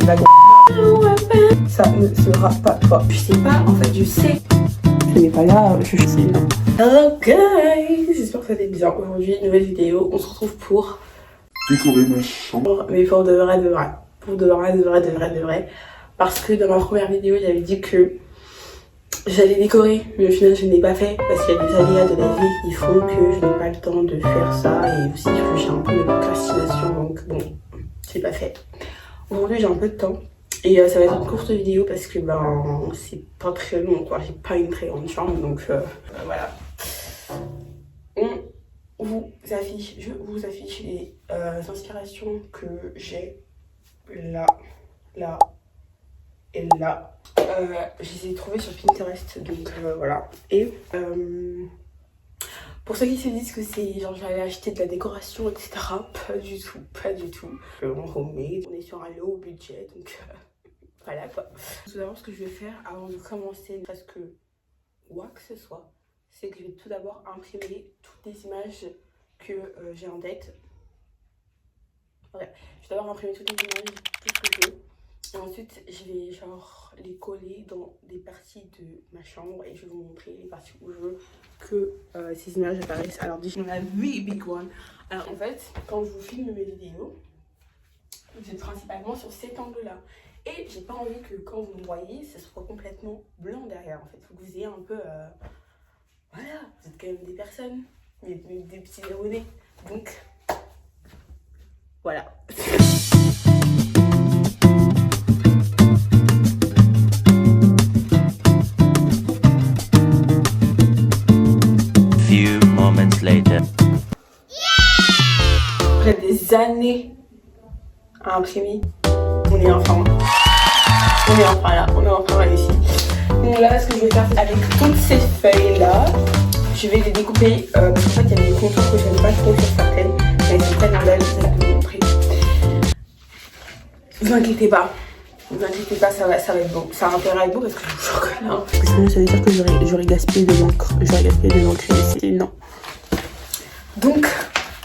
la ça ne sera pas toi. Je sais pas, en fait, je sais. Ce n'est pas grave, je sais, non. Hello guys, j'espère que ça va bien. Aujourd'hui, nouvelle vidéo. On se retrouve pour décorer ma chambre. Mais pour de vrai, de vrai. Pour de vrai, de vrai, de vrai, de vrai. Parce que dans ma première vidéo, j'avais dit que j'allais décorer, mais au final je ne l'ai pas fait parce qu'il y a des aléas de la vie qui font que je n'ai pas le temps de faire ça et aussi que j'ai un peu de procrastination, donc bon, je l'ai pas fait. Aujourd'hui j'ai un peu de temps et ça va être une courte vidéo parce que ben c'est pas très long quoi, j'ai pas une très grande chambre donc voilà. Je vous affiche les inspirations que j'ai là et là. Je les ai trouvées sur Pinterest, donc voilà. Et pour ceux qui se disent que c'est genre j'allais acheter de la décoration, etc. Pas du tout, pas du tout. On homemade, on est sur un low budget, donc voilà quoi. Tout d'abord, ce que je vais faire avant de commencer, parce que quoi que ce soit, c'est que je vais tout d'abord imprimer toutes les images que j'ai en tête. Ouais. Je vais d'abord imprimer toutes les images, tout ce que je veux. Et ensuite, je vais genre les coller dans des parties de ma chambre et je vais vous montrer les parties où je veux que ces images apparaissent. Alors, déjà, on a really big one. Alors, en fait, quand je vous filme mes vidéos, vous êtes principalement sur cet angle-là. Et j'ai pas envie que quand vous me voyez, ce soit complètement blanc derrière. En fait, il faut que vous ayez un peu. Voilà, vous êtes quand même des personnes, des petits abonnés. Donc, voilà. Après des années à imprimer, on est enfin là, on est enfin réussi. Donc là, ce que je vais faire avec toutes ces feuilles là, je vais les découper parce qu'en fait il y a des contours que j'aime pas trop sur certaines, mais elles sont tellement belles, je vais vous montrer. Vous inquiétez pas, ça va être beau. Ça va être beau parce que je suis au chocolat. Parce que sinon ça veut dire que j'aurais gaspillé de l'encre, et c'est non. Donc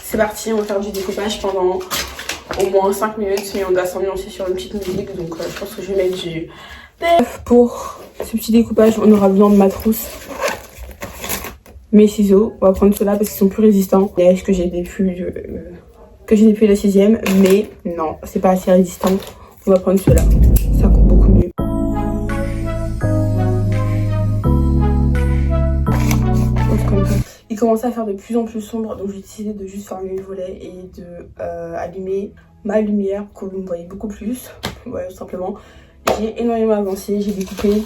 c'est parti, on va faire du découpage pendant au moins 5 minutes, mais on doit s'ambiancer sur une petite musique, donc je pense que je vais mettre du... Pour ce petit découpage, on aura besoin de ma trousse, mes ciseaux, on va prendre ceux-là parce qu'ils sont plus résistants. Et est-ce que j'ai depuis la 6ème, mais non, c'est pas assez résistant, on va prendre ceux-là, ça coupe beaucoup mieux. Il commençait à faire de plus en plus sombre, donc j'ai décidé de juste fermer le volet et de allumer ma lumière pour que vous me voyez beaucoup plus. Ouais, tout simplement. J'ai énormément avancé, j'ai découpé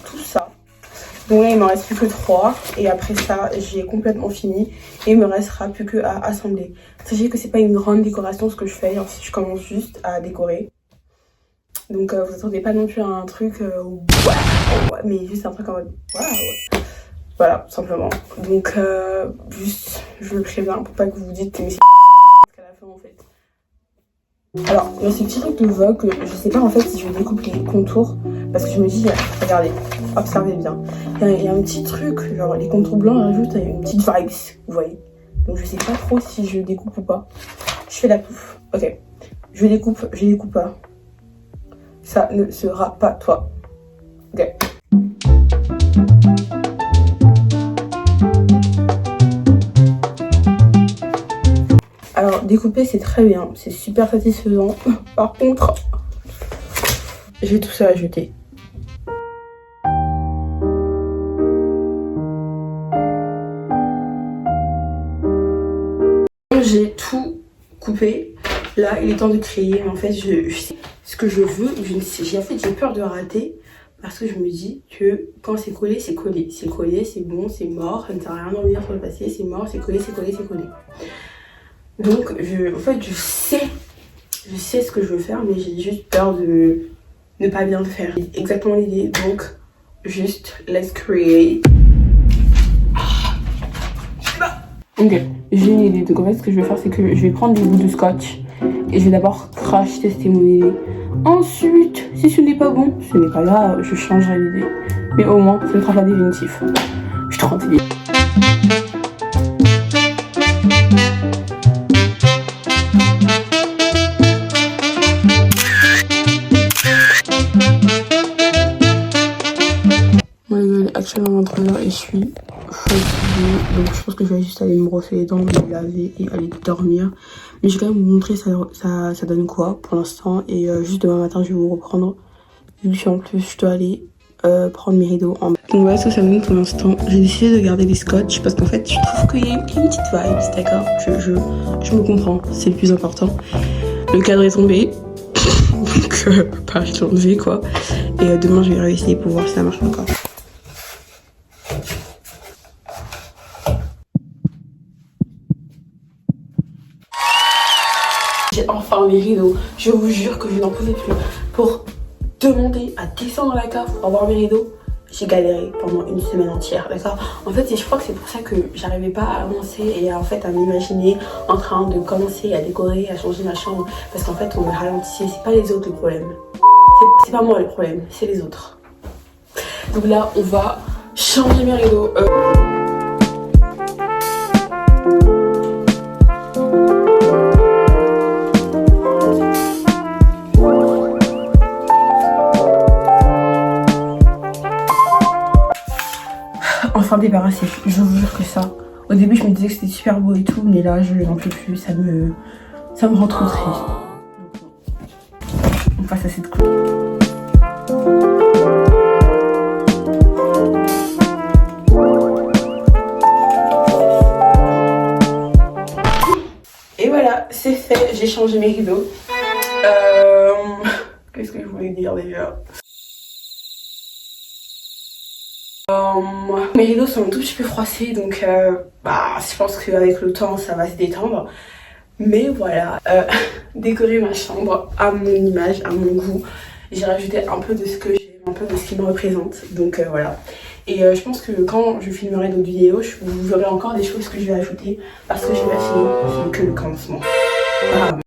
tout ça. Donc là, il me reste plus que 3. Et après ça, j'ai complètement fini. Et il me restera plus que à assembler. Sachez que c'est pas une grande décoration ce que je fais. Ensuite, je commence juste à décorer. Donc vous attendez pas non plus à un truc mais juste un truc en mode waouh. Voilà, tout simplement. Donc, juste, je le préviens pour pas que vous vous dites mais c'est qu'à la fin en fait. Alors, il y a ce petit truc de Vogue que je sais pas en fait si je découpe les contours parce que je me dis, regardez, observez bien. Il y a un petit truc, genre les contours blancs rajoutent une petite vibe, vous voyez. Donc, je sais pas trop si je découpe ou pas. Je fais la pouffe. Ok, je découpe pas. Ça ne sera pas toi. Ok. Alors découper c'est très bien, c'est super satisfaisant. Par contre, j'ai tout ça à jeter. J'ai tout coupé. Là, il est temps de créer. Mais en fait, je sais ce que je veux. J'ai peur de rater parce que je me dis que quand c'est collé, c'est collé. C'est collé, c'est bon, c'est mort. Ça ne sert à rien d'en revenir sur le passé. C'est mort, c'est collé, c'est collé, c'est collé. Donc, en fait, je sais ce que je veux faire, mais j'ai juste peur de ne pas bien le faire. C'est exactement l'idée, donc, juste, let's create. Ok, j'ai une idée. Donc, en fait, ce que je vais faire, c'est que je vais prendre des bouts de scotch et je vais d'abord crash tester mon idée. Ensuite, si ce n'est pas bon, ce n'est pas grave, je changerai l'idée. Mais au moins, ce ne sera pas définitif. Je suis trop intelligente. 23h et je suis fatiguée. Donc je pense que je vais juste aller me brosser les dents, me laver et aller dormir. Mais je vais quand même vous montrer ça donne quoi pour l'instant. Et juste demain matin je vais vous reprendre. Vu que en plus je dois aller prendre mes rideaux en bas. Donc voilà ce que ça donne pour l'instant. J'ai décidé de garder les scotch parce qu'en fait je trouve qu'il y a une petite vibe, d'accord, je me comprends, c'est le plus important. Le cadre est tombé. Donc bah, je l'ai enlevé quoi. Et demain je vais réessayer pour voir si ça marche encore. J'ai enfin mes rideaux. Je vous jure que je n'en pouvais plus. Pour demander à descendre dans la cave pour avoir mes rideaux, j'ai galéré pendant une semaine entière, d'accord. En fait, je crois que c'est pour ça que j'arrivais pas à avancer et en fait à m'imaginer en train de commencer à décorer, à changer ma chambre. Parce qu'en fait, on me ralentissait. C'est pas les autres le problème. C'est pas moi le problème, c'est les autres. Donc là, on va changer mes rideaux. Enfin débarrassée, je vous jure que ça. Au début je me disais que c'était super beau et tout, mais là je n'en peux plus, ça me rend trop triste. On passe à cette coupe. Et voilà, c'est fait, j'ai changé mes rideaux. Qu'est-ce que je voulais dire déjà? Mes rideaux sont un tout petit peu froissés, donc je pense qu'avec le temps ça va se détendre. Mais voilà, décorer ma chambre à mon image, à mon goût. J'ai rajouté un peu de ce que j'aime, un peu de ce qui me représente. Donc voilà. Et je pense que quand je filmerai d'autres vidéos, vous verrez encore des choses que je vais ajouter parce que j'ai pas fini, c'est que le commencement. Voilà.